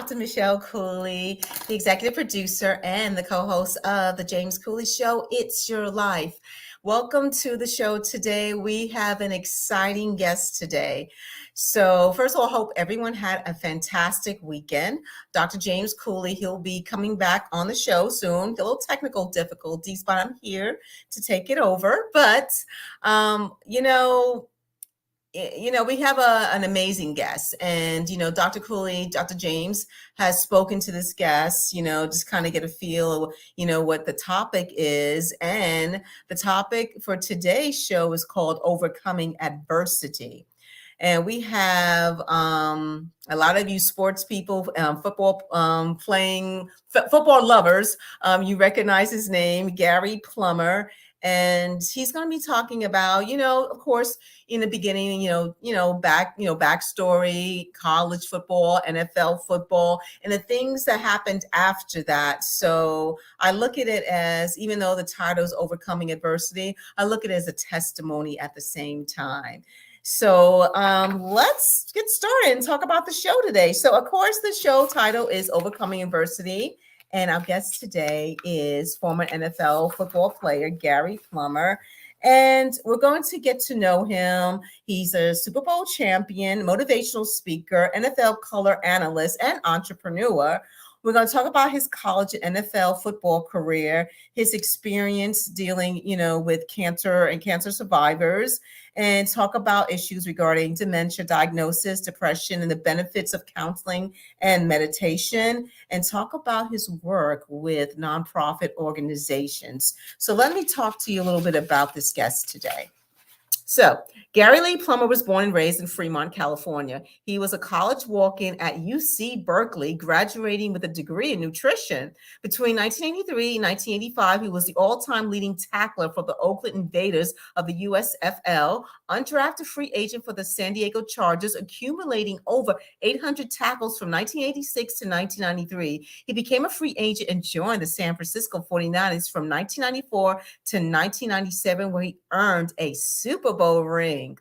Dr. Michelle Cooley, the executive producer and the co-host of the James Cooley Show, It's Your Life. Welcome to the show today. We have an exciting guest today. So first of all, I hope everyone had a fantastic weekend. Dr. James Cooley, he'll be coming back on the show soon. A little technical difficulties, but I'm here to take it over. But, we have an amazing guest, and Dr. Cooley, Dr. James has spoken to this guest, just kind of get a feel of what the topic is. And the topic for today's show is called Overcoming Adversity. And we have a lot of you sports people, football football lovers. You recognize his name, Gary Plummer. And he's going to be talking about, of course, in the beginning, backstory, college football, NFL football, and the things that happened after that. So I look at it as, even though the title is Overcoming Adversity, I look at it as a testimony at the same time. So let's get started and talk about the show today. So, of course, the show title is Overcoming Adversity. And our guest today is former NFL football player, Gary Plummer. And we're going to get to know him. He's a Super Bowl champion, motivational speaker, NFL color analyst, and entrepreneur. We're going to talk about his college and NFL football career, his experience dealing, with cancer and cancer survivors, and talk about issues regarding dementia diagnosis, depression, and the benefits of counseling and meditation, and talk about his work with nonprofit organizations. So let me talk to you a little bit about this guest today. So Gary Lee Plummer was born and raised in Fremont, California. He was a college walk-in at UC Berkeley, graduating with a degree in nutrition. Between 1983 and 1985, he was the all-time leading tackler for the Oakland Invaders of the USFL, undrafted free agent for the San Diego Chargers, accumulating over 800 tackles from 1986 to 1993. He became a free agent and joined the San Francisco 49ers from 1994 to 1997, where he earned a Super Bowl ring.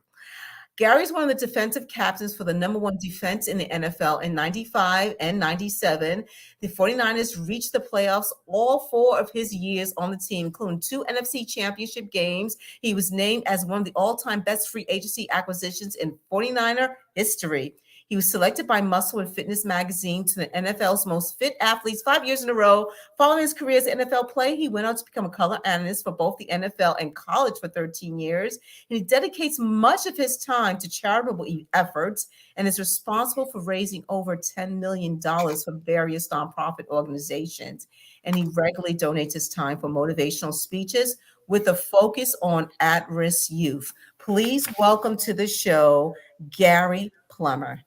Gary's one of the defensive captains for the number one defense in the NFL in 95 and 97. The 49ers reached the playoffs all 4 of his years on the team, including 2 NFC championship games. He was named as one of the all-time best free agency acquisitions in 49er history. He was selected by Muscle and Fitness magazine to the NFL's most fit athletes 5 years in a row. Following his career as an NFL player, he went on to become a color analyst for both the NFL and college for 13 years. And he dedicates much of his time to charitable efforts and is responsible for raising over $10 million for various nonprofit organizations. And he regularly donates his time for motivational speeches with a focus on at-risk youth. Please welcome to the show, Gary Plummer.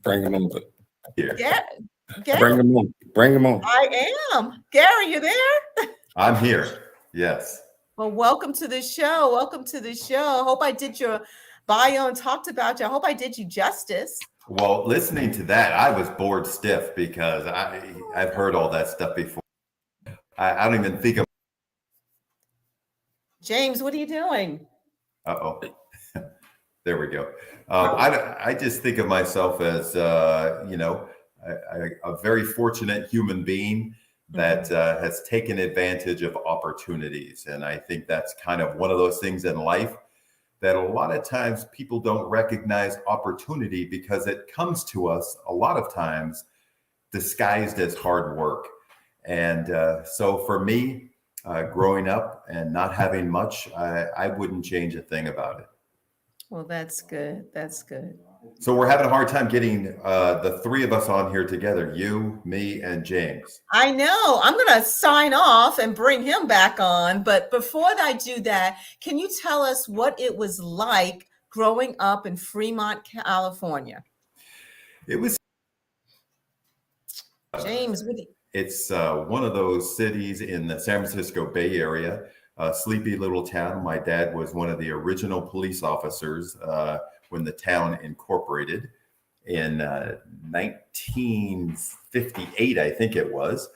Bring him on here. Yeah, Bring him on. Bring him on. I am. Gary, you there? I'm here. Yes. Well, welcome to the show. Welcome to the show. I hope I did your bio and talked about you. I hope I did you justice. Well, listening to that, I was bored stiff because I've heard all that stuff before. I don't even think of. James, what are you doing? Uh-oh. There we go. I just think of myself as, a very fortunate human being that has taken advantage of opportunities. And I think that's kind of one of those things in life that a lot of times people don't recognize opportunity because it comes to us a lot of times disguised as hard work. And so for me, growing up and not having much, I wouldn't change a thing about it. Well, that's good. That's good. So we're having a hard time getting the 3 of us on here together, you, me, and James. I know. I'm going to sign off and bring him back on. But before I do that, can you tell us what it was like growing up in Fremont, California? It was. James, it's one of those cities in the San Francisco Bay Area, a sleepy little town. My dad was one of the original police officers when the town incorporated in 1958, I think it was.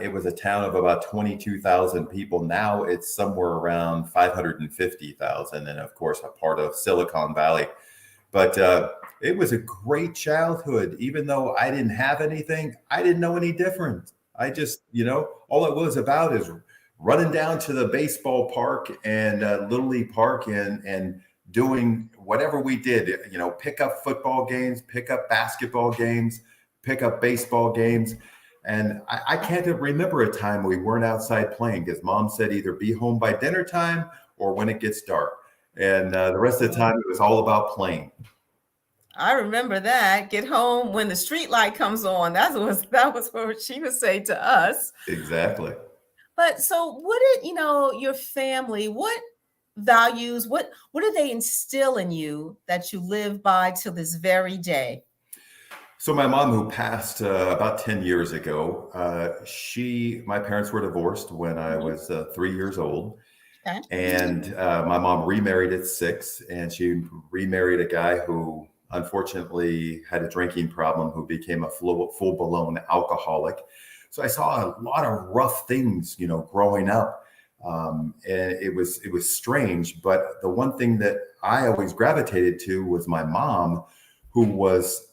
It was a town of about 22,000 people. Now it's somewhere around 550,000. And of course, a part of Silicon Valley. But it was a great childhood. Even though I didn't have anything, I didn't know any different. I just, all it was about is running down to the baseball park and Little League Park and doing whatever we did, pick up football games, pick up basketball games, pick up baseball games. And I can't remember a time we weren't outside playing because mom said either be home by dinner time or when it gets dark. And the rest of the time, it was all about playing. I remember that. Get home when the street light comes on. That was what she would say to us. Exactly. But so what did, your family, what values, what do they instill in you that you live by to this very day? So my mom, who passed about 10 years ago, my parents were divorced when I was 3 years old. Okay. And my mom remarried at 6, and she remarried a guy who unfortunately had a drinking problem, who became a full-blown alcoholic. So I saw a lot of rough things, growing up. And it was strange. But the one thing that I always gravitated to was my mom, who was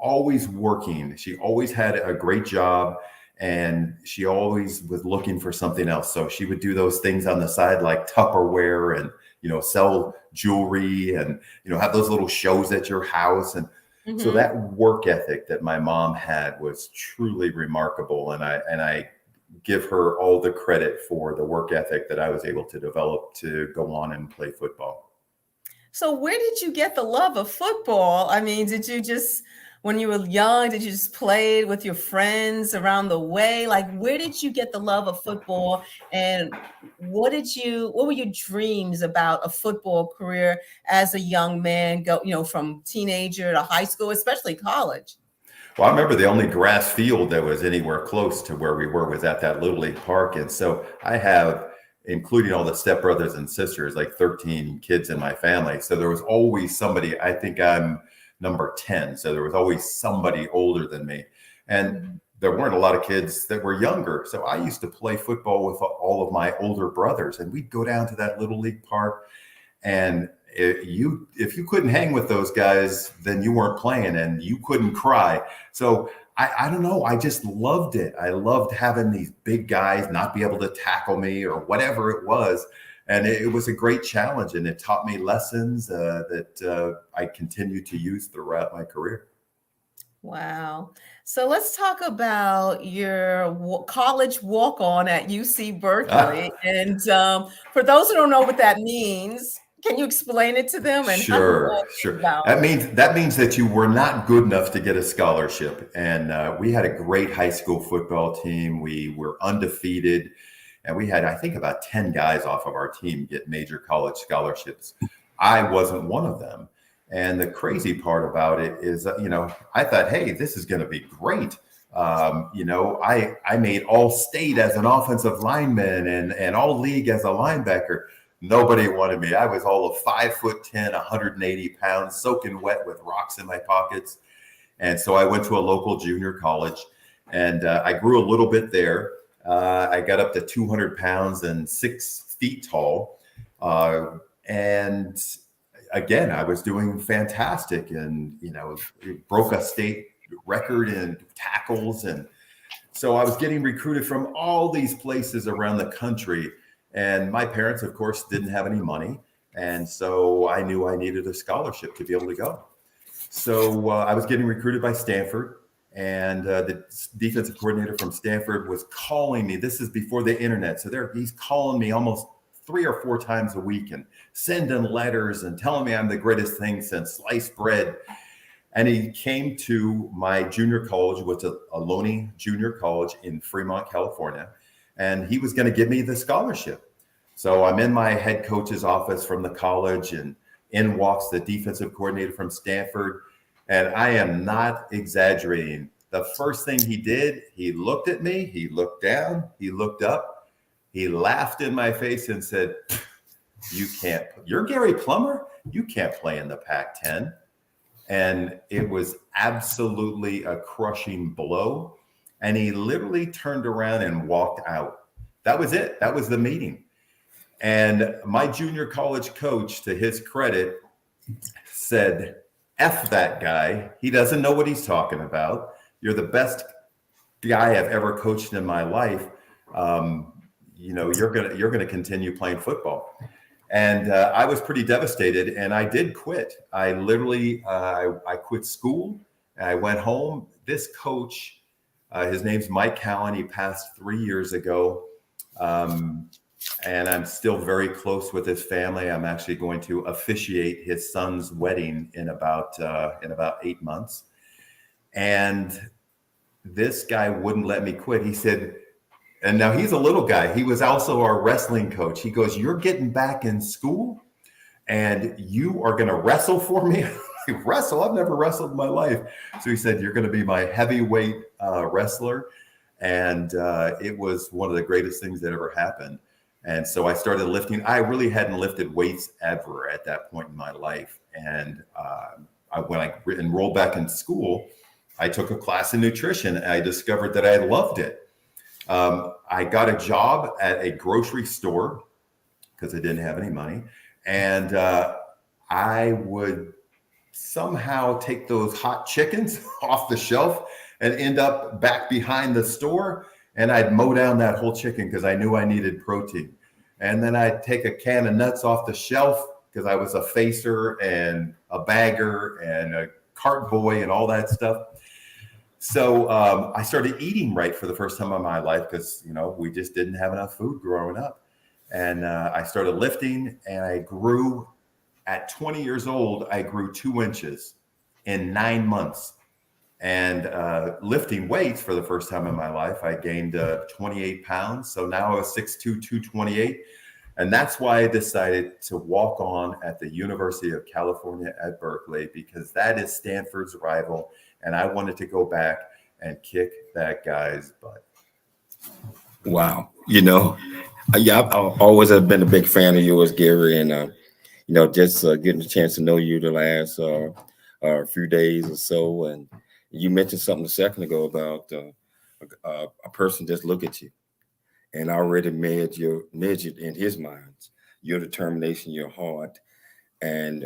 always working. She always had a great job, and she always was looking for something else. So she would do those things on the side, like Tupperware, and, sell jewelry, and, have those little shows at your house. And so that work ethic that my mom had was truly remarkable. And I give her all the credit for the work ethic that I was able to develop to go on and play football. So where did you get the love of football? I mean, did you just, when you were young, did you just play with your friends around the way? Like, where did you get the love of football? And what were your dreams about a football career as a young man, from teenager to high school, especially college? Well, I remember the only grass field that was anywhere close to where we were was at that Little League Park. And so I have, including all the stepbrothers and sisters, like 13 kids in my family. So there was always somebody. I think I'm number 10. So there was always somebody older than me. And there weren't a lot of kids that were younger. So I used to play football with all of my older brothers, and we'd go down to that Little League Park. And if you couldn't hang with those guys, then you weren't playing, and you couldn't cry. So I don't know. I just loved it. I loved having these big guys not be able to tackle me or whatever it was. And it was a great challenge, and it taught me lessons that I continue to use throughout my career. Wow. So let's talk about your college walk-on at UC Berkeley. And for those who don't know what that means, can you explain it to them? And Sure. That means that you were not good enough to get a scholarship. And we had a great high school football team. We were undefeated. And we had, I think, about 10 guys off of our team get major college scholarships. I wasn't one of them. And the crazy part about it is, I thought, hey, this is going to be great. I made all state as an offensive lineman and all league as a linebacker. Nobody wanted me. I was all of 5'10", 180 pounds, soaking wet with rocks in my pockets. And so I went to a local junior college, and I grew a little bit there. I got up to 200 pounds and 6 feet tall. And again, I was doing fantastic, and, broke a state record in tackles. And so I was getting recruited from all these places around the country. And my parents, of course, didn't have any money. And so I knew I needed a scholarship to be able to go. So I was getting recruited by Stanford. And the defensive coordinator from Stanford was calling me. This is before the internet. So he's calling me almost 3 or 4 times a week and sending letters and telling me I'm the greatest thing since sliced bread. And he came to my junior college, which is a Loney Junior College in Fremont, California. And he was going to give me the scholarship. So I'm in my head coach's office from the college, and in walks the defensive coordinator from Stanford. And I am not exaggerating. The first thing he did, he looked at me, he looked down, he looked up, he laughed in my face and said, you're Gary Plummer? You can't play in the Pac-10. And it was absolutely a crushing blow. And he literally turned around and walked out. That was it. That was the meeting. And my junior college coach, to his credit, said, F that guy. He doesn't know what he's talking about. You're the best guy I've ever coached in my life. You're gonna continue playing football. And I was pretty devastated, and I did quit. I literally I quit school. I went home. This coach, his name's Mike Cowan. He passed 3 years ago. And I'm still very close with his family. I'm actually going to officiate his son's wedding in about 8 months. And this guy wouldn't let me quit. He said, and now he's a little guy. He was also our wrestling coach. He goes, "You're getting back in school and you are going to wrestle for me." Wrestle? I've never wrestled in my life. So he said, "You're going to be my heavyweight wrestler." And it was one of the greatest things that ever happened. And so I started lifting. I really hadn't lifted weights ever at that point in my life. And when I enrolled back in school, I took a class in nutrition, and I discovered that I loved it. I got a job at a grocery store because I didn't have any money. And I would somehow take those hot chickens off the shelf and end up back behind the store. And I'd mow down that whole chicken because I knew I needed protein. And then I'd take a can of nuts off the shelf because I was a facer and a bagger and a cart boy and all that stuff. So I started eating right for the first time in my life because, we just didn't have enough food growing up. And I started lifting, and I grew. At 20 years old, I grew 2 inches in 9 months. And lifting weights for the first time in my life, I gained 28 pounds. So now I was 6'2", 228. And that's why I decided to walk on at the University of California at Berkeley, because that is Stanford's rival. And I wanted to go back and kick that guy's butt. Wow. I've always have been a big fan of yours, Gary. And, just getting a chance to know you the last few days or so. And you mentioned something a second ago about a person just look at you and already measured in his mind your determination, your heart, and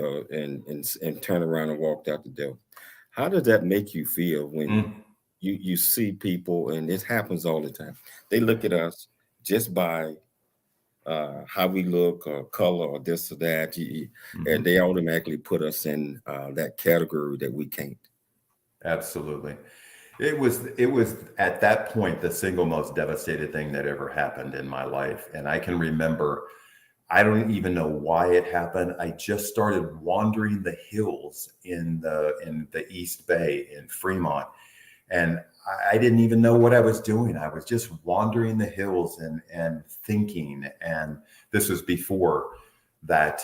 turn around and walked out the door. How does that make you feel when you see people, and this happens all the time, they look at us just by how we look or color or this or that, and they automatically put us in that category that we can't. Absolutely. It was at that point the single most devastating thing that ever happened in my life. And I can remember, I don't even know why it happened. I just started wandering the hills in the East Bay in Fremont. And I didn't even know what I was doing. I was just wandering the hills and thinking. And this was before that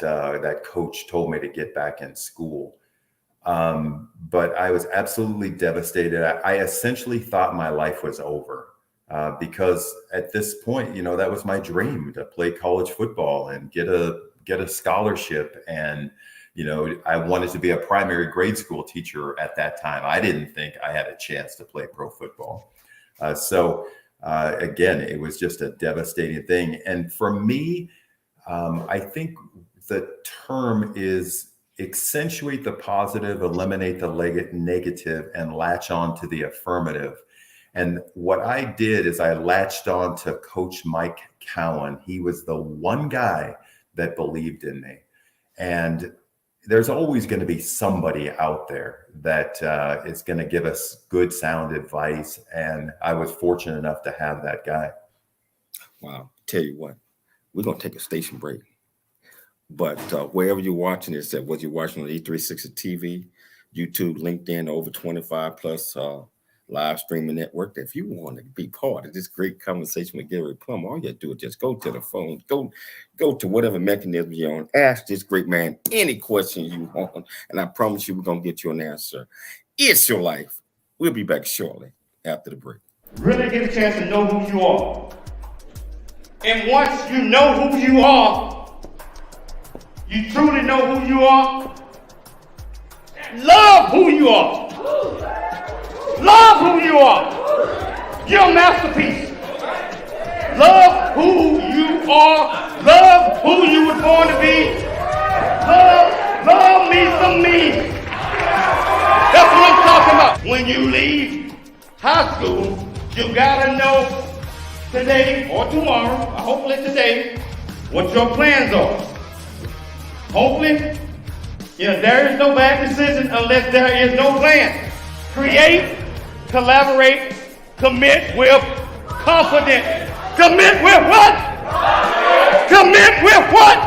coach told me to get back in school. But I was absolutely devastated. I essentially thought my life was over because at this point, that was my dream, to play college football and get a scholarship. And I wanted to be a primary grade school teacher at that time. I didn't think I had a chance to play pro football. So again, it was just a devastating thing. And for me, I think the term is accentuate the positive, eliminate the negative, and latch on to the affirmative. And what I did is I latched on to Coach Mike Cowan. He was the one guy that believed in me. And there's always going to be somebody out there that is going to give us good, sound advice. And I was fortunate enough to have that guy. Wow. Tell you what, we're going to take a station break. But wherever you're watching this, whether you're watching on E360 TV, YouTube, LinkedIn, over 25 plus live streaming network, if you want to be part of this great conversation with Gary Plummer, all you have to do is just go to the phone, go to whatever mechanism you're on, ask this great man any question you want, and I promise you we're going to get you an answer. It's your life. We'll be back shortly after the break. Really get a chance to know who you are. And once you know who you are, you truly know who you are, love who you are. Love who you are. You're a masterpiece. Love who you are. Love who you were born to be. Love me some me. when you leave high school, you gotta know today or tomorrow, hopefully today, what your plans are. Hopefully, there is no bad decision unless there is no plan. Create, collaborate, commit with confidence. Commit with what? Commit with what?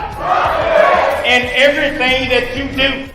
In everything that you do.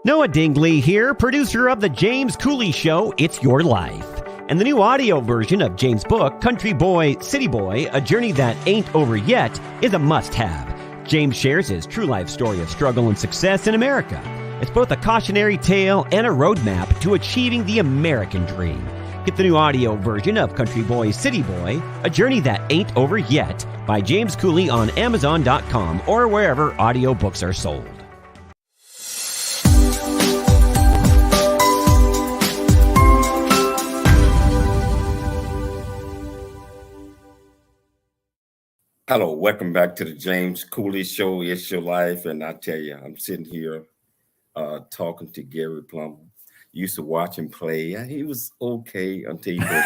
Noah Dingley here, producer of The James Cooley Show, It's Your Life. And the new audio version of James' book, Country Boy, City Boy, A Journey That Ain't Over Yet, is a must-have. James shares his true life story of struggle and success in America. It's both a cautionary tale and a roadmap to achieving the American dream. Get the new audio version of Country Boy, City Boy, A Journey That Ain't Over Yet by James Cooley on Amazon.com or wherever audiobooks are sold. Hello, welcome back to the James Cooley Show. It's Your Life, and I tell you, I'm sitting here talking to Gary Plummer. Used to watch him play. He was okay until he played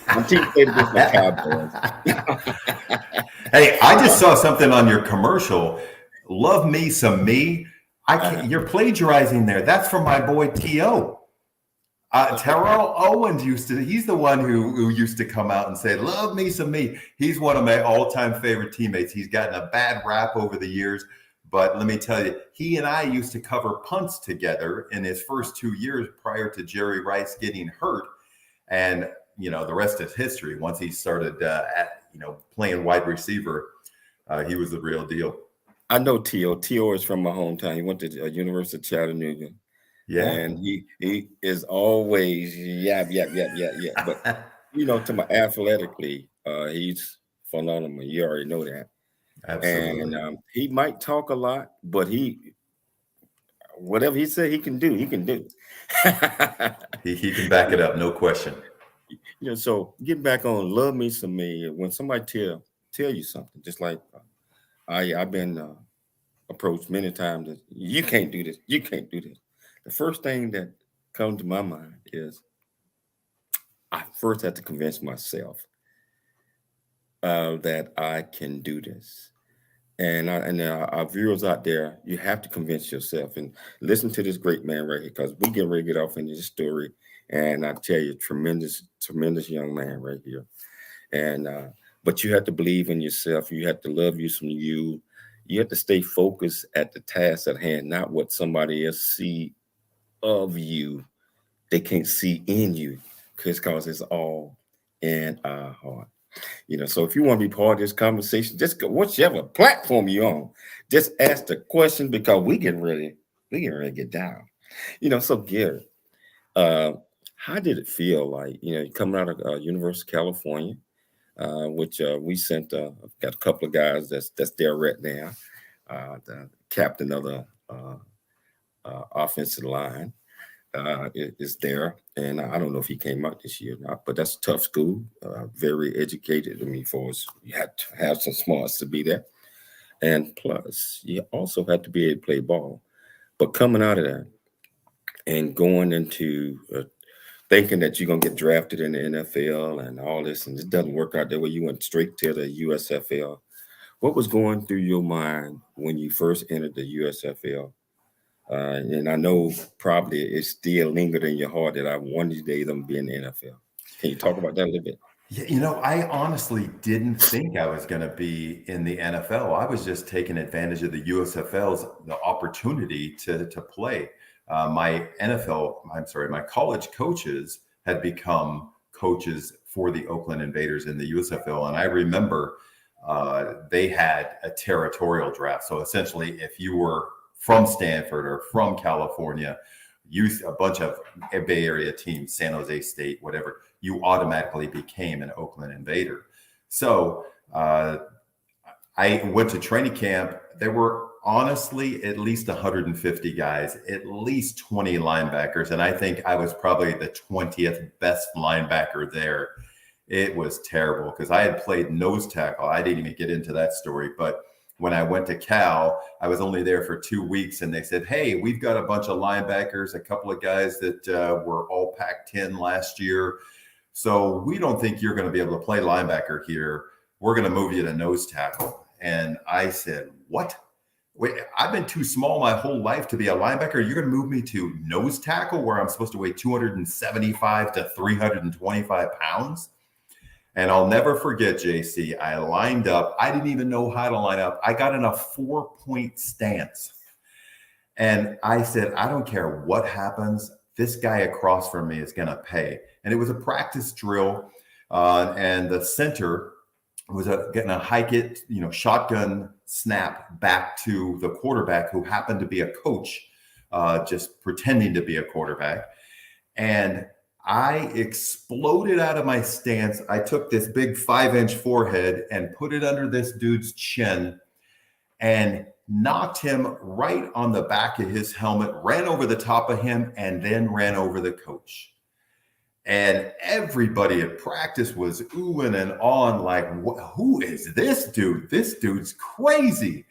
against the Cowboys. Hey, I just saw something on your commercial. Love me some me. You're plagiarizing there. That's from my boy T.O. Terrell Owens he's the one who used to come out and say, love me some me. He's one of my all-time favorite teammates. He's gotten a bad rap over the years, but let me tell you, he and I used to cover punts together in his first 2 years prior to Jerry Rice getting hurt. And, the rest is history. Once he started, playing wide receiver, he was the real deal. I know T.O. T.O. is from my hometown. He went to University of Chattanooga. Yeah, and he is always yap. But to my athletically, he's phenomenal. You already know that. Absolutely. And he might talk a lot, but whatever he said he can do, he can do. he can back it up, no question. So get back on love me some me. When somebody tell you something, just like I've been approached many times that you can't do this, you can't do this. The first thing that comes to my mind is I first have to convince myself that I can do this. And our viewers out there, you have to convince yourself and listen to this great man right here, because we get ready to get off into this story. And I tell you, tremendous young man right here. And but you have to believe in yourself. You have to love you some you. You have to stay focused at the task at hand, not what somebody else see of you. They can't see in you, because it's all in our heart. So if you want to be part of this conversation, just go whichever platform you're on. Just ask the question, because we getting ready to get down. So Gary, how did it feel like, coming out of University of California, which we sent, got a couple of guys that's there right now, the captain of the offensive line is there, and I don't know if he came out this year or not, but that's a tough school, very educated. For us, you had to have some smarts to be there, and plus you also had to be able to play ball. But coming out of that and going into thinking that you're gonna get drafted in the NFL and all this, and it doesn't work out that way, you went straight to the USFL. What was going through your mind when you first entered the USFL? And I know probably it still lingered in your heart that I wanted day them to be in the NFL. Can you talk about that a little bit? Yeah, I honestly didn't think I was going to be in the NFL. I was just taking advantage of the the opportunity to play. My college coaches had become coaches for the Oakland Invaders in the USFL. And I remember they had a territorial draft. So essentially, if you were from Stanford or from California, a bunch of Bay Area teams, San Jose State, whatever, you automatically became an Oakland Invader. So I went to training camp. There were honestly at least 150 guys, at least 20 linebackers. And I think I was probably the 20th best linebacker there. It was terrible because I had played nose tackle. I didn't even get into that story. But when I went to Cal, I was only there for 2 weeks. And they said, hey, we've got a bunch of linebackers, a couple of guys that were all Pac-10 last year. So we don't think you're going to be able to play linebacker here. We're going to move you to nose tackle. And I said, what? Wait, I've been too small my whole life to be a linebacker. You're going to move me to nose tackle where I'm supposed to weigh 275 to 325 pounds? And I'll never forget, JC, I lined up. I didn't even know how to line up. I got in a 4-point stance. And I said, I don't care what happens. This guy across from me is going to pay. And it was a practice drill. And the center was getting a hike it, shotgun snap back to the quarterback who happened to be a coach, just pretending to be a quarterback. And I exploded out of my stance. I took this big 5-inch forehead and put it under this dude's chin and knocked him right on the back of his helmet, ran over the top of him, and then ran over the coach. And everybody at practice was oohing and awing like, who is this dude? This dude's crazy.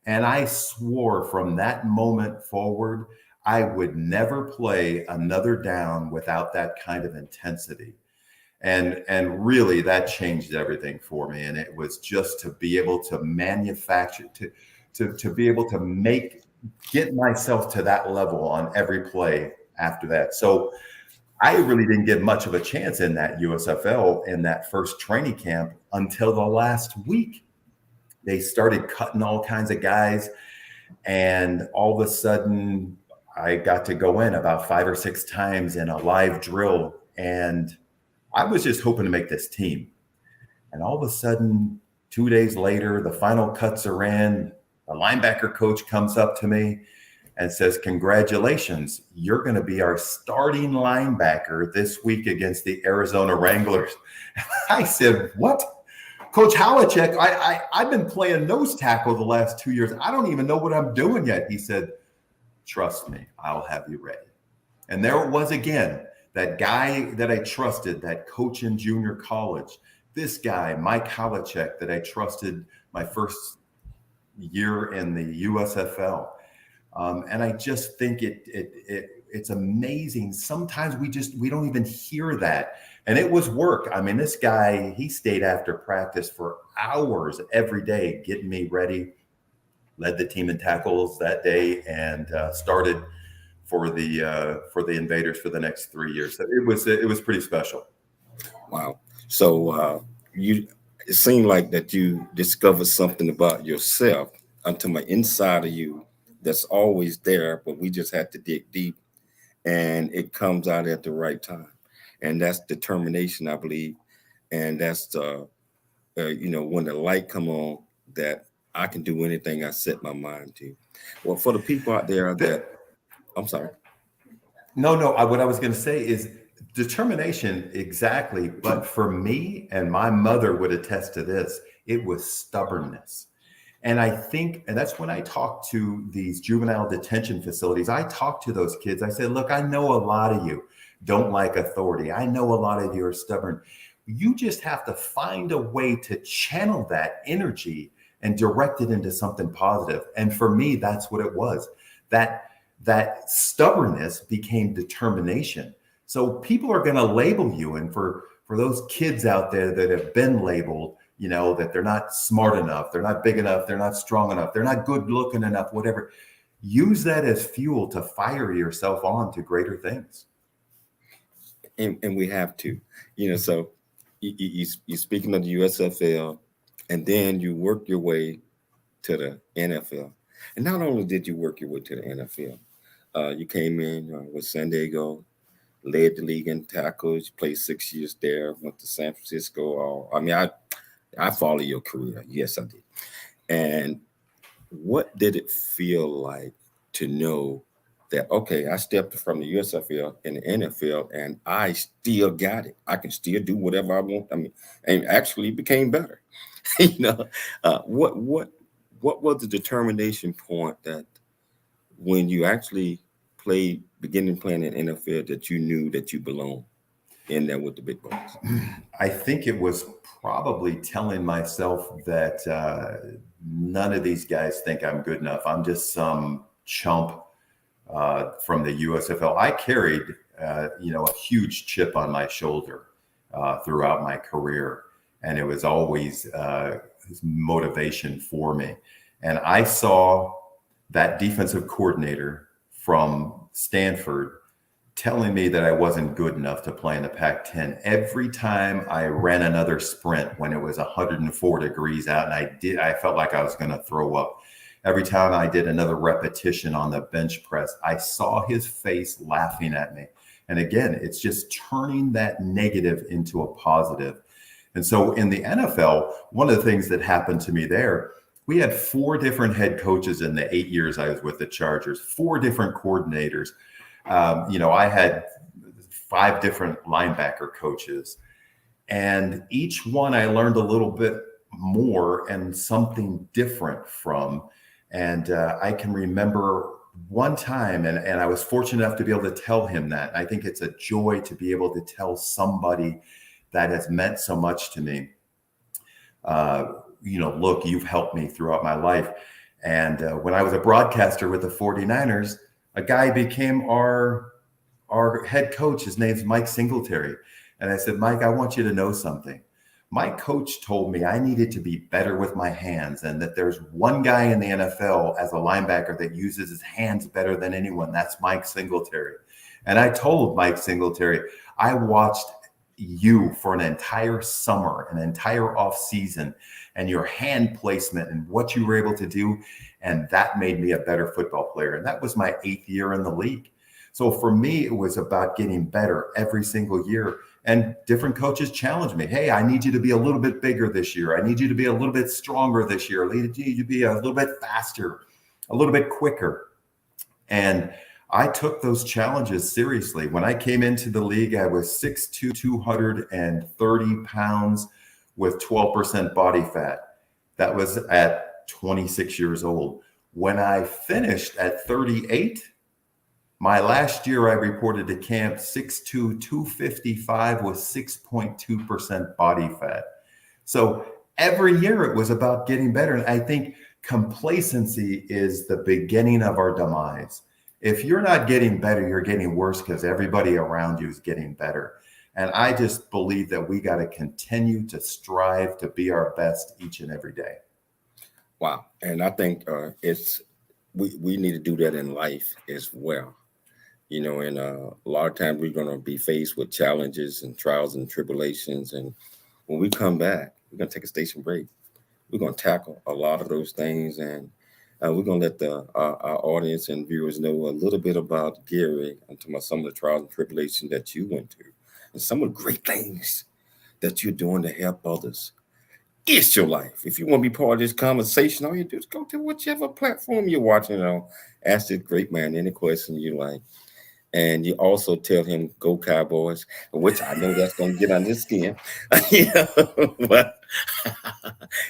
And I swore from that moment forward, I would never play another down without that kind of intensity. And really that changed everything for me. And it was just to be able to manufacture, to be able to get myself to that level on every play after that. So I really didn't get much of a chance in that USFL in that first training camp until the last week. They started cutting all kinds of guys. And all of a sudden, I got to go in about 5 or 6 times in a live drill. And I was just hoping to make this team. And all of a sudden, 2 days later, the final cuts are in. The linebacker coach comes up to me and says, congratulations, you're going to be our starting linebacker this week against the Arizona Wranglers. I said, what? Coach Halachek, I've been playing nose tackle the last 2 years. I don't even know what I'm doing yet. He said, trust me, I'll have you ready. And there it was again, that guy that I trusted, that coach in junior college, this guy, Mike Halachek, that I trusted my first year in the USFL. And I just think it's amazing. Sometimes we don't even hear that. And it was work. I mean, this guy, he stayed after practice for hours every day, getting me ready, led the team in tackles that day, and started for the Invaders for the next 3 years. So it was pretty special. Wow. So it seemed like that you discovered something about yourself until my inside of you that's always there, but we just had to dig deep, and it comes out at the right time. And that's determination, I believe. And that's when the light come on, that I can do anything I set my mind to. Well, for the people out there I'm sorry. No, what I was going to say is determination, exactly. But for me, and my mother would attest to this, it was stubbornness. And I think, and that's when I talk to these juvenile detention facilities, I talk to those kids. I say, look, I know a lot of you don't like authority. I know a lot of you are stubborn. You just have to find a way to channel that energy and direct it into something positive. And for me, that's what it was. That stubbornness became determination. So people are going to label you. And for those kids out there that have been labeled, that they're not smart enough, they're not big enough, they're not strong enough, they're not good looking enough, whatever. Use that as fuel to fire yourself on to greater things. And we have to, so you're speaking of the USFL, and then you work your way to the NFL. And not only did you work your way to the NFL, you came in with San Diego, led the league in tackles, played 6 years there, went to San Francisco. I follow your career. Yes, I did. And what did it feel like to know that, okay, I stepped from the USFL and the NFL and I still got it. I can still do whatever I want. I mean, and actually became better. What was the determination point that when you actually beginning playing in NFL that you knew that you belonged in there with the big boys? I think it was probably telling myself that none of these guys think I'm good enough. I'm just some chump from the USFL. I carried, a huge chip on my shoulder throughout my career, and it was always motivation for me. And I saw that defensive coordinator from Stanford telling me that I wasn't good enough to play in the Pac-10. Every time I ran another sprint when it was 104 degrees out, and I felt like I was going to throw up. Every time I did another repetition on the bench press, I saw his face laughing at me. And again, it's just turning that negative into a positive. And so in the NFL, one of the things that happened to me there, we had 4 different head coaches in the 8 years I was with the Chargers, 4 different coordinators. I had 5 different linebacker coaches, and each one I learned a little bit more and something different from. And I can remember one time, and I was fortunate enough to be able to tell him that. I think it's a joy to be able to tell somebody that has meant so much to me. Look, you've helped me throughout my life. And when I was a broadcaster with the 49ers, a guy became our head coach. His name's Mike Singletary. And I said, Mike, I want you to know something. My coach told me I needed to be better with my hands, and that there's one guy in the NFL as a linebacker that uses his hands better than anyone. That's Mike Singletary. And I told Mike Singletary, I watched you for an entire summer, an entire off season, and your hand placement and what you were able to do. And that made me a better football player. And that was my 8th year in the league. So for me, it was about getting better every single year. And different coaches challenged me. Hey, I need you to be a little bit bigger this year. I need you to be a little bit stronger this year. I need you to be a little bit faster, a little bit quicker. And I took those challenges seriously. When I came into the league, I was 6'2", 230 pounds with 12% body fat. That was at 26 years old. When I finished at 38, my last year I reported to camp 6'2", 255 with 6.2% body fat. So every year it was about getting better. And I think complacency is the beginning of our demise. If you're not getting better, you're getting worse because everybody around you is getting better. And I just believe that we got to continue to strive to be our best each and every day. Wow. And I think we need to do that in life as well. And a lot of times we're going to be faced with challenges and trials and tribulations. And when we come back, we're going to take a station break. We're going to tackle a lot of those things. And we're going to let our audience and viewers know a little bit about Gary and about some of the trials and tribulations that you went through and some of the great things that you're doing to help others. It's your life. If you want to be part of this conversation, all you do is go to whichever platform you're watching on. Ask this great man any question you like. And you also tell him, go Cowboys, which I know that's going to get on his skin. But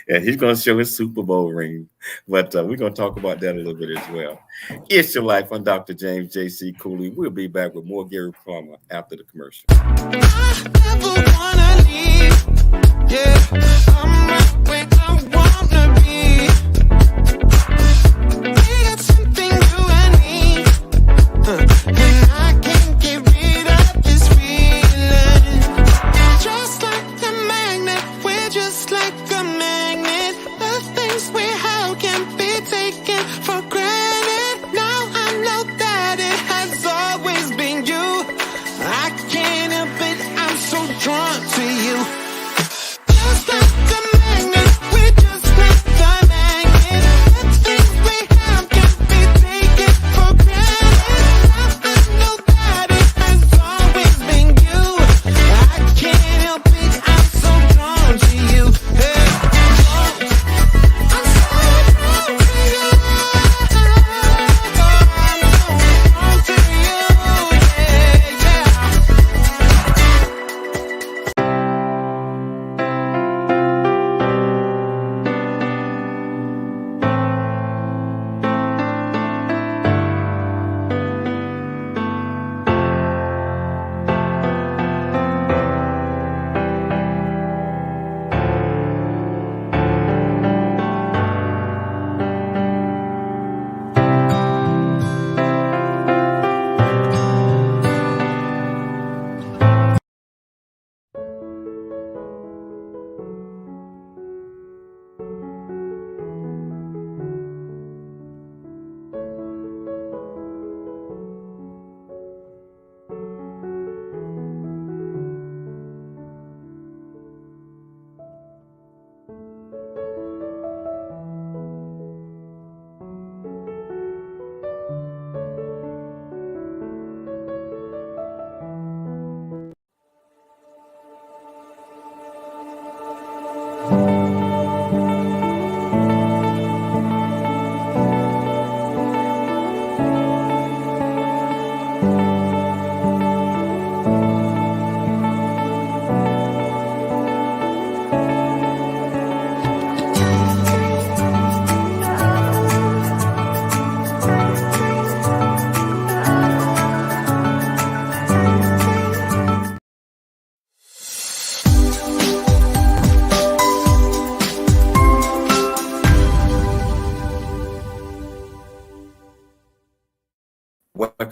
yeah, he's going to show his Super Bowl ring. But we're going to talk about that a little bit as well. It's your life. I'm Dr. James J.C. Cooley. We'll be back with more Gary Plummer after the commercial. I never wanna leave. Yeah, I'm right where I wanna be. We got something you and me. And I can't get rid of this feeling. Just like a magnet, we're just like a magnet. The things we have can be taken for granted. Now I know that it has always been you. I can't help it, I'm so drawn to you.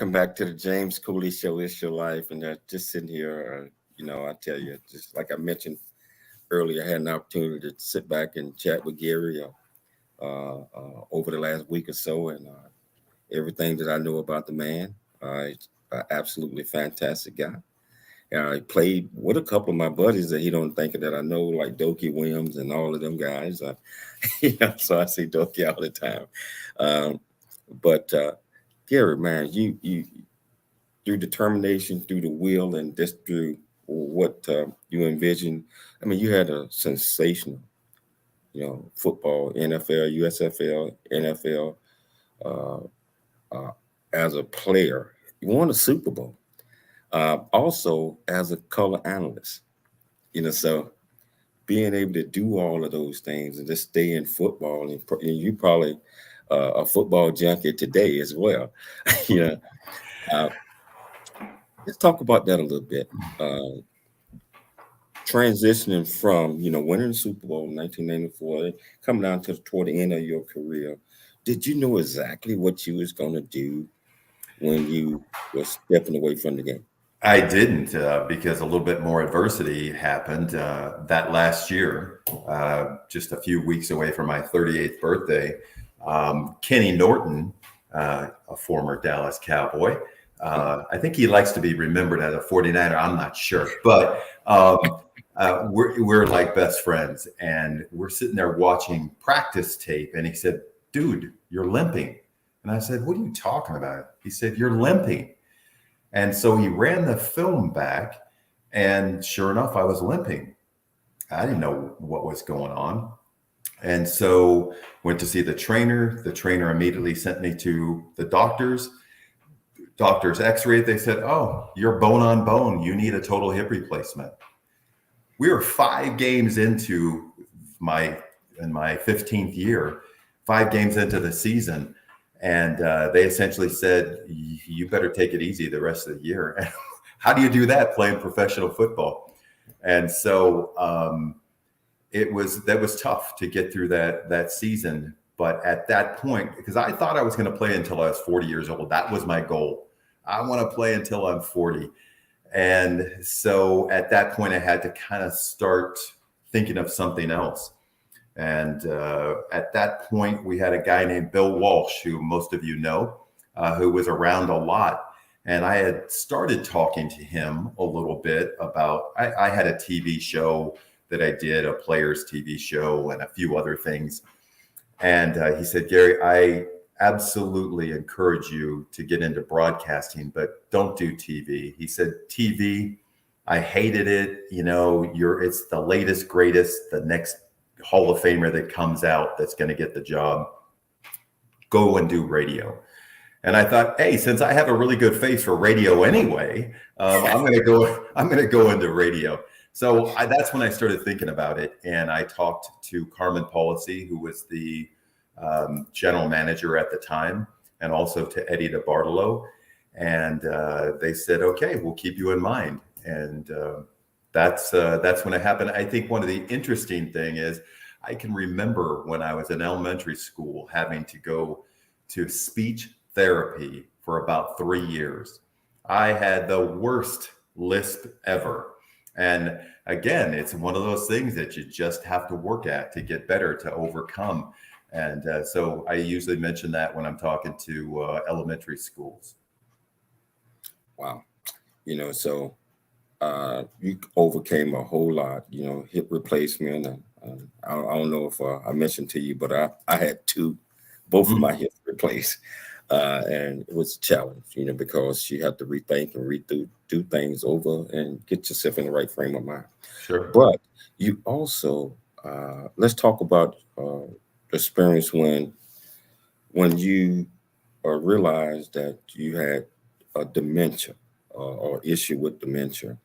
Welcome back to the James Cooley Show. It's your life, and just sitting here. I tell you, just like I mentioned earlier, I had an opportunity to sit back and chat with Gary over the last week or so, and everything that I know about the man. He's an absolutely fantastic guy. He played with a couple of my buddies that he don't think that I know, like Dokie Williams and all of them guys. So I see Dokie all the time. But Gary, man, you through determination, through the will, and just through what you envisioned. I mean, you had a sensational, football, NFL, USFL, NFL. As a player, you won a Super Bowl. Also, as a color analyst, so being able to do all of those things and just stay in football, and you probably a football junkie today as well. Let's talk about that a little bit. Transitioning from winning the Super Bowl in 1994, coming down toward the end of your career, did you know exactly what you was going to do when you were stepping away from the game? I didn't, because a little bit more adversity happened that last year, just a few weeks away from my 38th birthday. Kenny Norton, a former Dallas Cowboy, I think he likes to be remembered as a 49er. I'm not sure, but we're like best friends, and we're sitting there watching practice tape, and he said, "Dude, you're limping." And I said, "What are you talking about?" He said, "You're limping." And so he ran the film back, and sure enough, I was limping. I didn't know what was going on. And so went to see the trainer. The trainer immediately sent me to the doctors. Doctors x-rayed. They said, "Oh, you're bone on bone. You need a total hip replacement." We were 5 games into my 15th year, 5 games into the season. And they essentially said, "You better take it easy the rest of the year." How do you do that playing professional football? And so that was tough to get through that season. But at that point, because I thought I was going to play until I was 40 years old, that was my goal. I want to play until I'm 40. And so at that point, I had to kind of start thinking of something else. And at that point, we had a guy named Bill Walsh, who most of you know, who was around a lot. And I had started talking to him a little bit about, I had a TV show that I did, a players TV show, and a few other things. And he said, "Gary, I absolutely encourage you to get into broadcasting, but don't do TV." He said, "TV, I hated it. It's the latest, greatest, the next Hall of Famer that comes out that's going to get the job. Go and do radio." And I thought, hey, since I have a really good face for radio anyway, I'm going to go into radio. So that's when I started thinking about it. And I talked to Carmen Policy, who was the general manager at the time, and also to Eddie DeBartolo. And they said, "Okay, we'll keep you in mind." And that's when it happened. I think one of the interesting thing is I can remember when I was in elementary school having to go to speech therapy for about 3 years. I had the worst lisp ever. And again, it's one of those things that you just have to work at to get better, to overcome. And so I usually mention that when I'm talking to elementary schools. Wow. So you overcame a whole lot, hip replacement. And I don't know if I mentioned to you, but I had both of my hips replaced. And it was a challenge, because you have to rethink and do things over and get yourself in the right frame of mind. Sure. But you also, let's talk about the experience when you realized that you had a dementia or issue with dementia.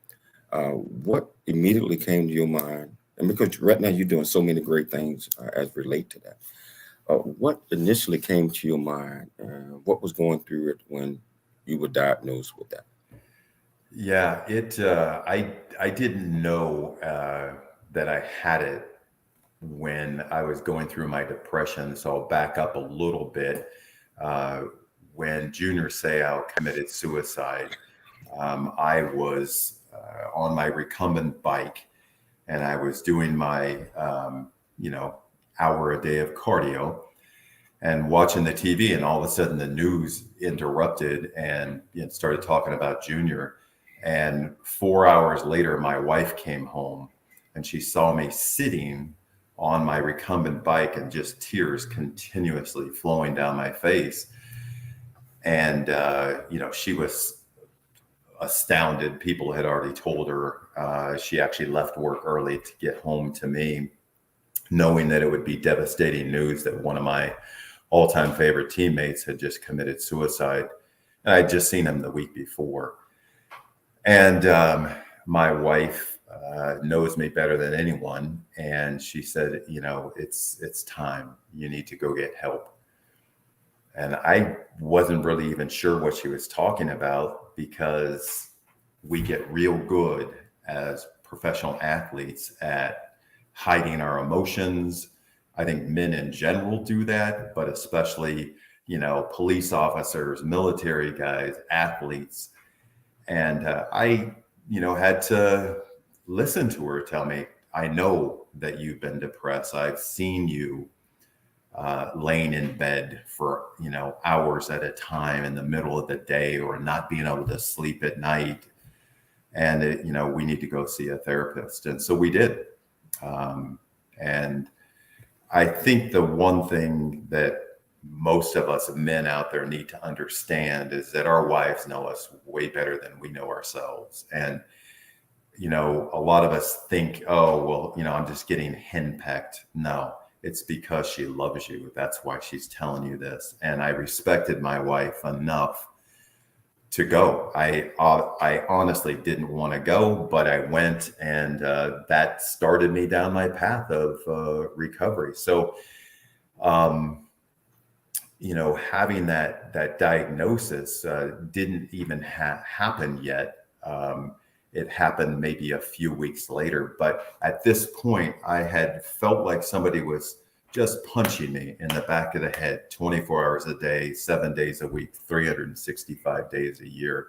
What immediately came to your mind? And because right now you're doing so many great things as relate to that. What initially came to your mind? What was going through it when you were diagnosed with that? Yeah, I didn't know that I had it when I was going through my depression. So I'll back up a little bit. when Junior Seau committed suicide, I was on my recumbent bike, and I was doing my, hour a day of cardio and watching the TV, and all of a sudden the news interrupted and started talking about Junior. And 4 hours later, my wife came home and she saw me sitting on my recumbent bike and just tears continuously flowing down my face. And, she was astounded. People had already told her. She actually left work early to get home to me, knowing that it would be devastating news that one of my all-time favorite teammates had just committed suicide. And I'd just seen him the week before. And my wife knows me better than anyone. And she said, it's time. You need to go get help. And I wasn't really even sure what she was talking about, because we get real good as professional athletes at hiding our emotions. I think men in general do that, but especially, police officers, military guys, athletes. And I, had to listen to her tell me, I know that you've been depressed. I've seen you laying in bed for, hours at a time in the middle of the day, or not being able to sleep at night. And, we need to go see a therapist. And so we did. And I think the one thing that most of us men out there need to understand is that our wives know us way better than we know ourselves. And, a lot of us think, oh, well, I'm just getting henpecked. No, it's because she loves you. That's why she's telling you this. And I respected my wife enough to go. I honestly didn't want to go, but I went, and that started me down my path of recovery. So, having that diagnosis didn't even happen yet. It happened maybe a few weeks later, but at this point, I had felt like somebody was just punching me in the back of the head 24 hours a day, 7 days a week, 365 days a year.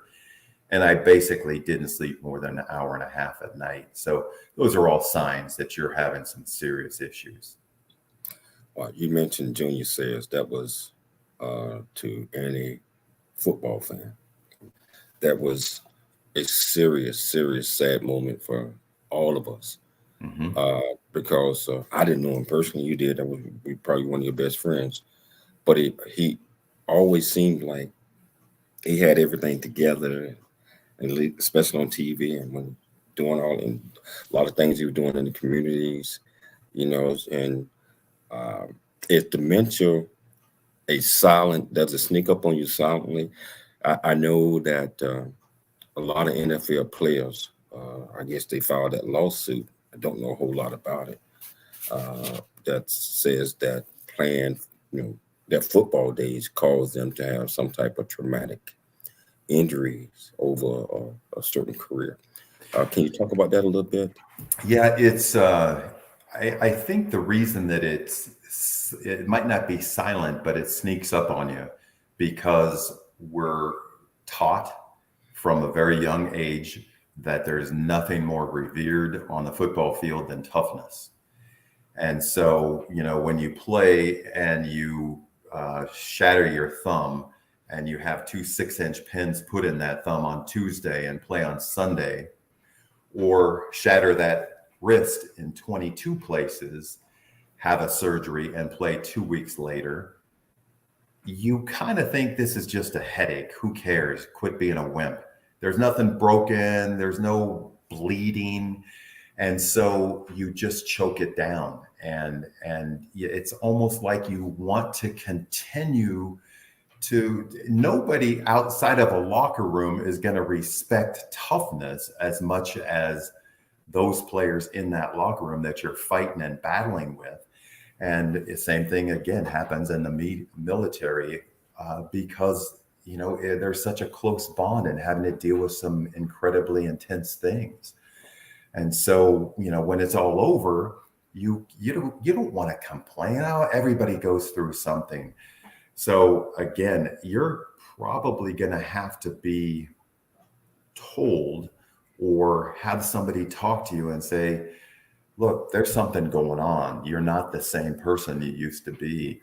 And I basically didn't sleep more than an hour and a half at night. So those are all signs that you're having some serious issues. Well, you mentioned Junior Seau. That was to any football fan. That was a serious, sad moment for all of us. Mm-hmm. Because I didn't know him personally. You did. That was probably one of your best friends. But he always seemed like he had everything together, and especially on TV, and when doing a lot of things he was doing in the communities, and is dementia does it sneak up on you silently? I know that a lot of NFL players, I guess they filed that lawsuit. I don't know a whole lot about it. That says that playing, their football days cause them to have some type of traumatic injuries over a certain career. Can you talk about that a little bit? Yeah, it's. I think the reason that it might not be silent, but it sneaks up on you, because we're taught from a very young age that there's nothing more revered on the football field than toughness. And so, when you play and you shatter your thumb, and you have 2 6-inch pins put in that thumb on Tuesday and play on Sunday, or shatter that wrist in 22 places, have a surgery, and play 2 weeks later, you kind of think this is just a headache. Who cares? Quit being a wimp. There's nothing broken. There's no bleeding. And so you just choke it down. And it's almost like you want to continue to. Nobody outside of a locker room is going to respect toughness as much as those players in that locker room that you're fighting and battling with. And the same thing again happens in the military, because there's such a close bond and having to deal with some incredibly intense things. And so, when it's all over, you don't want to complain. Oh, everybody goes through something. So again, you're probably going to have to be told or have somebody talk to you and say, look, there's something going on. You're not the same person you used to be.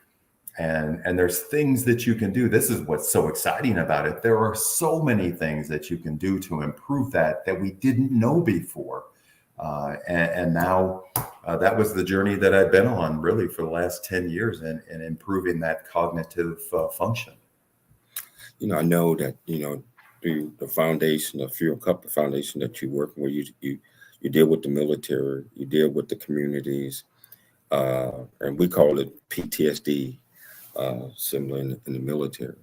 And there's things that you can do. This is what's so exciting about it. There are so many things that you can do to improve that we didn't know before. And now that was the journey that I've been on really for the last 10 years in improving that cognitive function. I know that, through the foundation, the Fuel Cup Foundation that you work where you deal with the military, you deal with the communities, and we call it PTSD, similar in the military.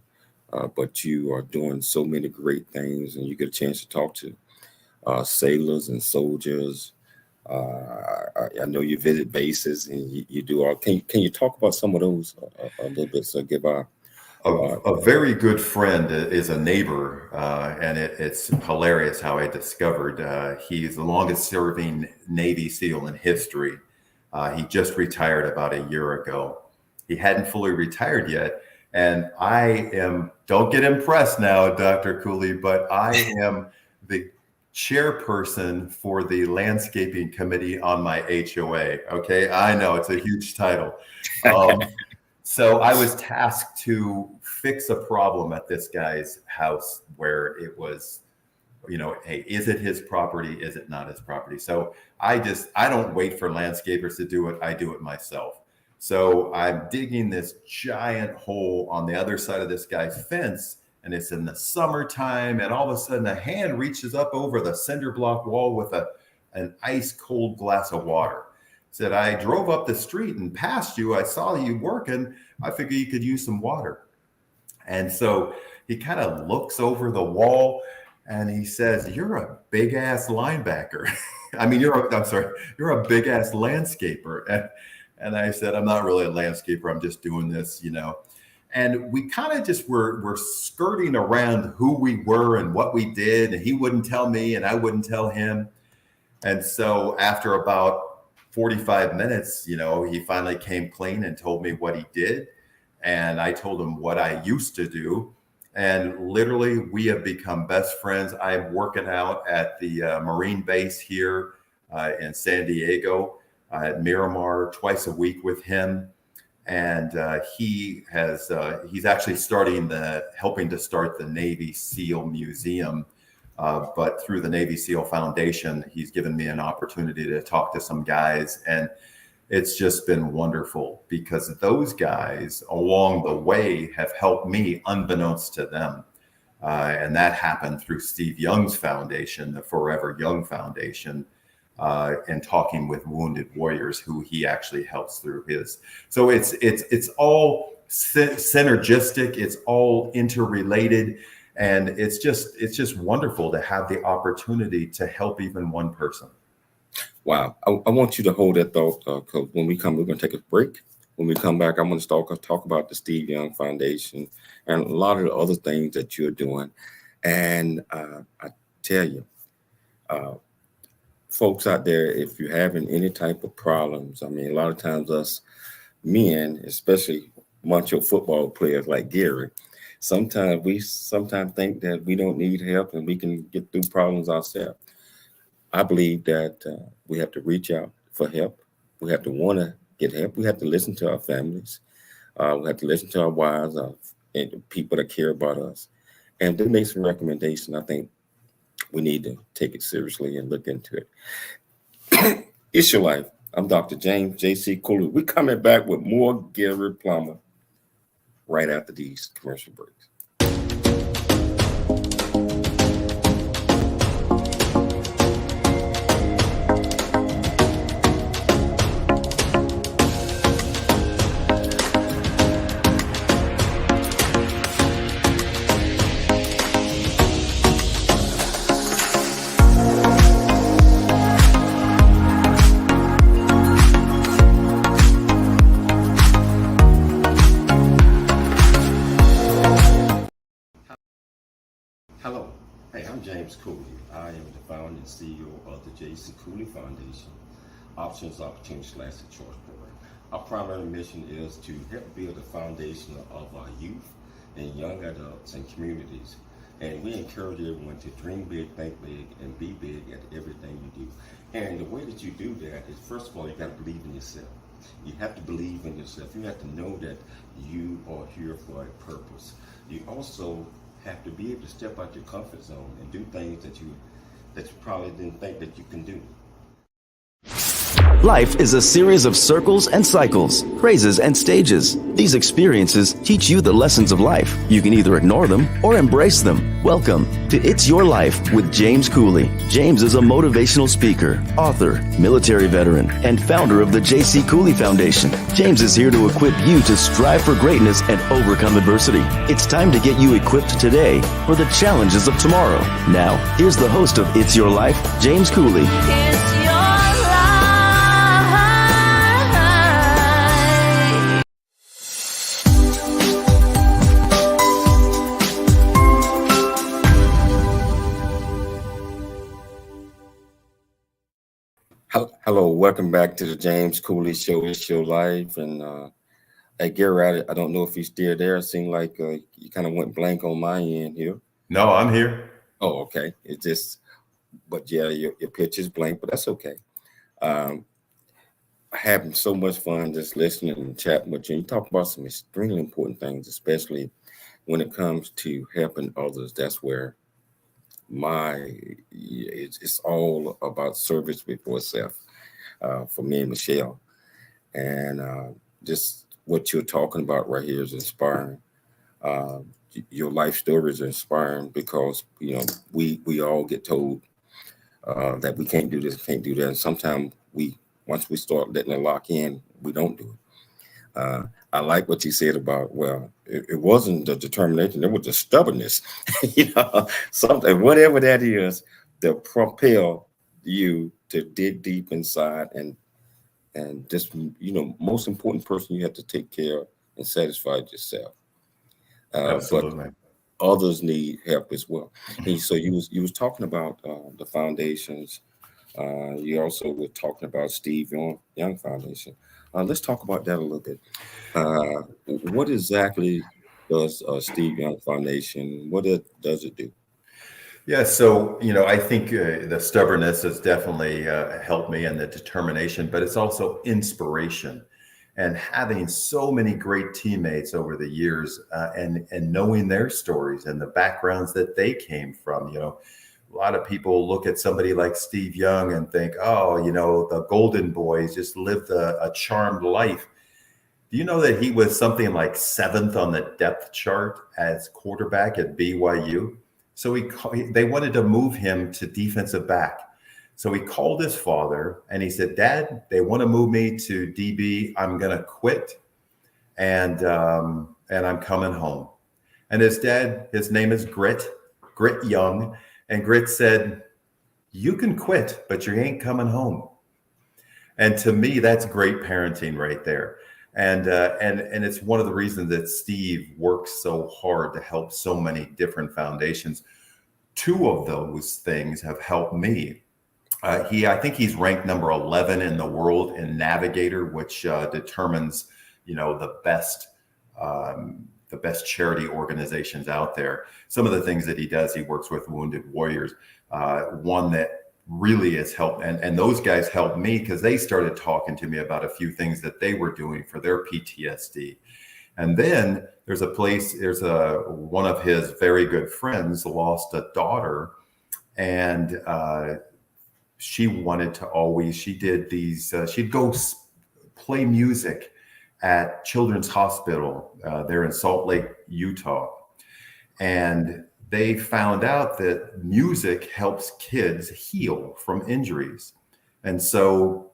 But you are doing so many great things, and you get a chance to talk to sailors and soldiers. I know you visit bases and you do all. Can you talk about some of those a little bit? So give a very good friend is a neighbor, and it's hilarious how I discovered he's the longest serving Navy SEAL in history. He just retired about a year ago. He hadn't fully retired yet. And don't get impressed now, Dr. Cooley, but I am the chairperson for the landscaping committee on my HOA. Okay. I know it's a huge title. So I was tasked to fix a problem at this guy's house where it was, hey, is it his property? Is it not his property? So I don't wait for landscapers to do it. I do it myself. So I'm digging this giant hole on the other side of this guy's fence, and it's in the summertime, and all of a sudden a hand reaches up over the cinder block wall with an ice cold glass of water. Said, I drove up the street and passed you. I saw you working. I figured you could use some water. And so he kind of looks over the wall and he says, you're a big ass linebacker. I mean, you're a big ass landscaper. And I said, I'm not really a landscaper. I'm just doing this, And we kind of just were skirting around who we were and what we did. And he wouldn't tell me and I wouldn't tell him. And so after about 45 minutes, he finally came clean and told me what he did. And I told him what I used to do. And literally, we have become best friends. I'm working out at the Marine base here in San Diego at Miramar twice a week with him. And he's actually helping to start the Navy SEAL Museum. But through the Navy SEAL Foundation, he's given me an opportunity to talk to some guys. And it's just been wonderful because those guys along the way have helped me unbeknownst to them. And that happened through Steve Young's foundation, the Forever Young Foundation, and talking with wounded warriors who he actually helps through his. So it's all synergistic. It's all interrelated. And it's just wonderful to have the opportunity to help even one person. Wow. I want you to hold that thought because when we come, we're going to take a break. When we come back, I'm going to talk about the Steve Young Foundation and a lot of the other things that you're doing. And I tell you, folks out there, if you're having any type of problems, I mean, a lot of times us men, especially macho football players like Gary, sometimes think that we don't need help and we can get through problems ourselves. I believe that we have to reach out for help. We have to want to get help. We have to listen to our families. We have to listen to our wives and the people that care about us. And to make some recommendations, I think we need to take it seriously and look into it. It's Your Life. I'm Dr. James J.C. Cooley. We're coming back with more Gary Plummer right after these commercial breaks. Hello, hey, I'm James Cooley. I am the founder and CEO of the J.C. Cooley Foundation, Options, Opportunities, Lasting Choice Program. Our primary mission is to help build the foundation of our youth in young adults and communities. And we encourage everyone to dream big, think big, and be big at everything you do. And the way that you do that is, first of all, you got to believe in yourself. You have to believe in yourself. You have to know that you are here for a purpose. You also have to be able to step out your comfort zone and do things that you probably didn't think that you can do. Life is a series of circles and cycles, phrases and stages. These experiences teach you the lessons of life. You can either ignore them or embrace them. Welcome to It's Your Life with James Cooley. James is a motivational speaker, author, military veteran, and founder of the J.C. Cooley Foundation. James is here to equip you to strive for greatness and overcome adversity. It's time to get you equipped today for the challenges of tomorrow. Now, here's the host of It's Your Life, James Cooley. Hello, welcome back to the James Cooley Show. It's Your Life. And hey, Gary, I don't know if you're still there. It seemed like you kind of went blank on my end here. No, I'm here. Oh, okay. It just, but yeah, your pitch is blank, but that's okay. Having so much fun just listening and chatting with you. You talk about some extremely important things, especially when it comes to helping others. That's where it's all about service before self for me and Michelle. And just what you're talking about right here is inspiring. Your life story is inspiring because, you know, we all get told that we can't do this, can't do that. And sometimes once we start letting it lock in, we don't do it. I like what you said about, well, it wasn't the determination, it was the stubbornness, you know, something, whatever that is, to propel you to dig deep inside and just, you know, most important person you have to take care of and satisfy yourself. Absolutely. But others need help as well. And so you was talking about the foundations. You also were talking about Steve Young Foundation. Let's talk about that a little bit. What exactly does Steve Young Foundation, does it do? Yeah, so, you know, I think the stubbornness has definitely helped me, and the determination, but it's also inspiration. And having so many great teammates over the years and knowing their stories and the backgrounds that they came from. You know, a lot of people look at somebody like Steve Young and think, oh, you know, the Golden Boys just lived a charmed life. Do you know that he was something like 7th on the depth chart as quarterback at BYU? So they wanted to move him to defensive back. So he called his father and he said, Dad, they want to move me to DB. I'm going to quit and I'm coming home. And his dad, his name is Grit Young. And Grit said, you can quit, but you ain't coming home. And to me, that's great parenting right there. And it's one of the reasons that Steve works so hard to help so many different foundations. 2 of those things have helped me. I think he's ranked number 11 in the world in Navigator, which determines, you know, the best charity organizations out there. Some of the things that he does, he works with Wounded Warriors. One that really has helped, and those guys helped me because they started talking to me about a few things that they were doing for their PTSD. And then there's one of his very good friends lost a daughter, and she wanted to she'd go play music at Children's Hospital there in Salt Lake, Utah. And they found out that music helps kids heal from injuries. And so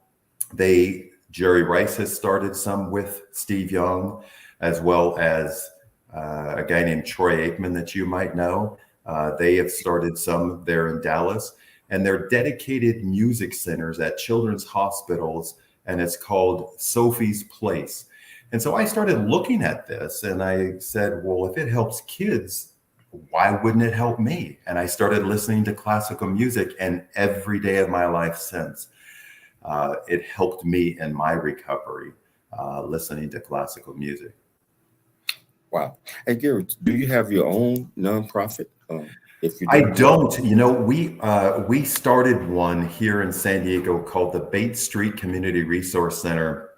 Jerry Rice has started some with Steve Young, as well as a guy named Troy Aikman that you might know. They have started some there in Dallas, and they're dedicated music centers at children's hospitals, and it's called Sophie's Place. And so I started looking at this and I said, well, if it helps kids, why wouldn't it help me? And I started listening to classical music, and every day of my life since, it helped me in my recovery, listening to classical music. Wow. Hey, Gary, do you have your own nonprofit? If you I do, don't. You know, we started one here in San Diego called the Bate Street Community Resource Center,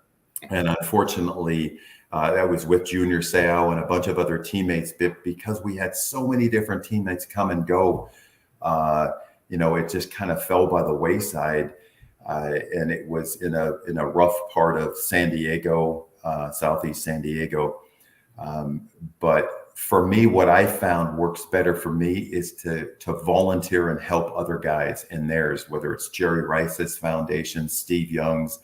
and unfortunately, that was with Junior Seau and a bunch of other teammates. But because we had so many different teammates come and go, it just kind of fell by the wayside. And it was in a rough part of San Diego, southeast San Diego. But for me, what I found works better for me is to volunteer and help other guys in theirs, whether it's Jerry Rice's foundation, Steve Young's.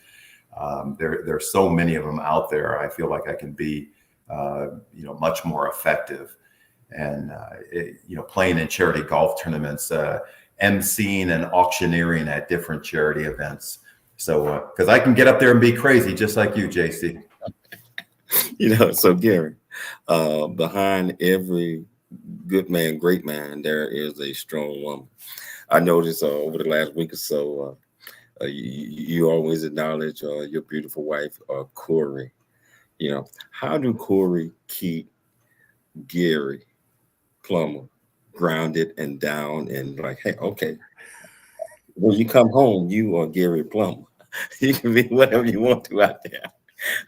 There's so many of them out there. I feel like I can be, much more effective, and playing in charity golf tournaments, emceeing and auctioneering at different charity events. So, because I can get up there and be crazy, just like you, JC. So Gary, behind every good man, great man, there is a strong woman. I noticed over the last week or so, you always acknowledge your beautiful wife, Corey. How do Corey keep Gary Plummer grounded and down and like, hey, okay, when you come home, you are Gary Plummer. You can be whatever you want to out there.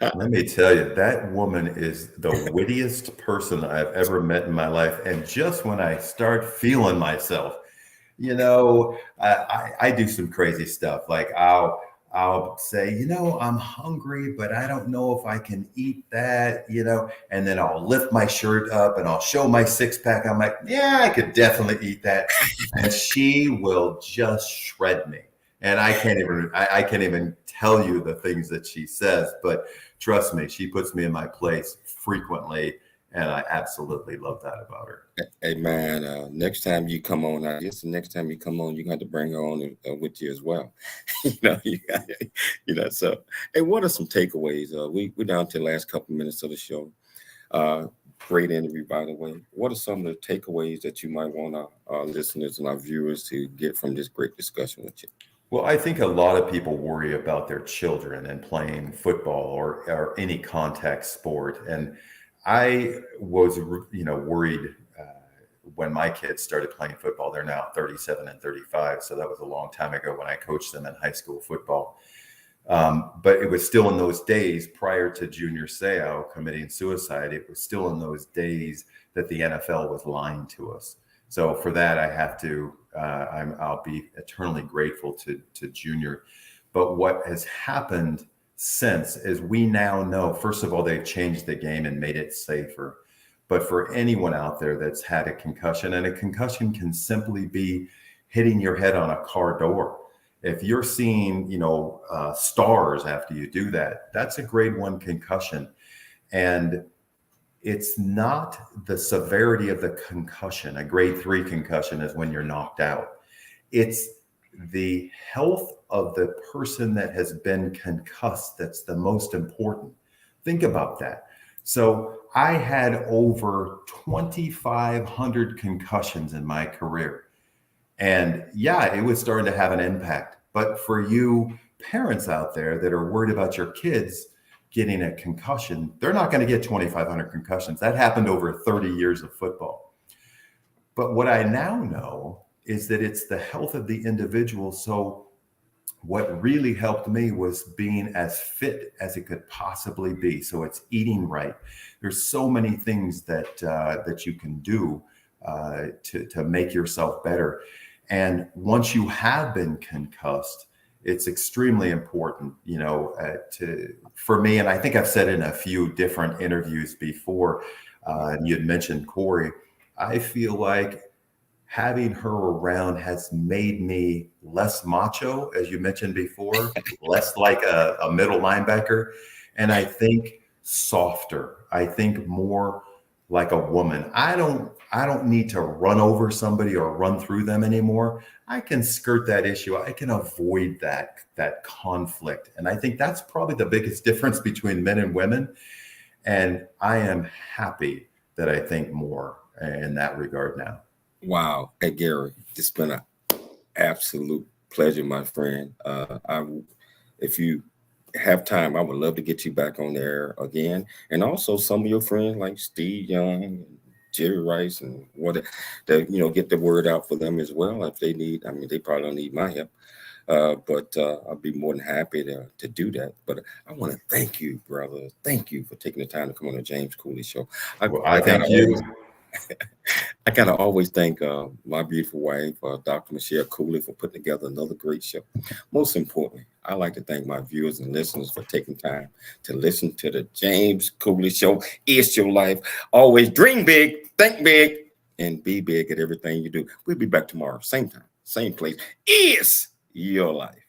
Let me tell you, that woman is the wittiest person I've ever met in my life. And just when I start feeling myself, I do some crazy stuff. Like I'll say, I'm hungry, but I don't know if I can eat that, and then I'll lift my shirt up and I'll show my six pack. I'm like, yeah, I could definitely eat that. And she will just shred me. And I can't even tell you the things that she says, but trust me, she puts me in my place frequently. And I absolutely love that about her. Hey man, next time you come on, I guess the next time you come on, you got to bring her on with you as well. So, hey, what are some takeaways? We're down to the last couple of minutes of the show. Great interview, by the way. What are some of the takeaways that you might want our listeners and our viewers to get from this great discussion with you? Well, I think a lot of people worry about their children and playing football or any contact sport. And I was, worried when my kids started playing football. They're now 37 and 35. So that was a long time ago when I coached them in high school football. But it was still in those days prior to Junior Seau committing suicide. It was still in those days that the NFL was lying to us. So for that, I have to, I'll be eternally grateful to Junior. But what has happened since is we now know, first of all, they've changed the game and made it safer. But for anyone out there that's had a concussion, and a concussion can simply be hitting your head on a car door. If you're seeing, stars after you do that, that's a grade 1 concussion. And it's not the severity of the concussion. A grade 3 concussion is when you're knocked out. It's the health of the person that has been concussed that's the most important. Think about that. So I had over 2,500 concussions in my career. And yeah, it was starting to have an impact. But for you parents out there that are worried about your kids getting a concussion, they're not going to get 2,500 concussions. That happened over 30 years of football. But what I now know is that it's the health of the individual. So what really helped me was being as fit as it could possibly be. So it's eating right. There's so many things that you can do to make yourself better. And once you have been concussed, it's extremely important, for me. And I think I've said in a few different interviews before, and you had mentioned Corey, I feel like having her around has made me less macho, as you mentioned before, less like a middle linebacker. And I think softer. I think more like a woman. I don't need to run over somebody or run through them anymore. I can skirt that issue. I can avoid that conflict. And I think that's probably the biggest difference between men and women. And I am happy that I think more in that regard now. Wow. Hey, Gary, it's been an absolute pleasure, my friend. If you have time, I would love to get you back on there again. And also some of your friends like Steve Young, Jerry Rice, and what that, get the word out for them as well if they need. I mean, they probably don't need my help. But I'll be more than happy to do that. But I want to thank you, brother. Thank you for taking the time to come on the James Cooley Show. I thank you. I gotta always thank my beautiful wife, Dr. Michelle Cooley, for putting together another great show. Most importantly, I like to thank my viewers and listeners for taking time to listen to the James Cooley Show. It's your life. Always dream big, think big, and be big at everything you do. We'll be back tomorrow, same time, same place. It's your life.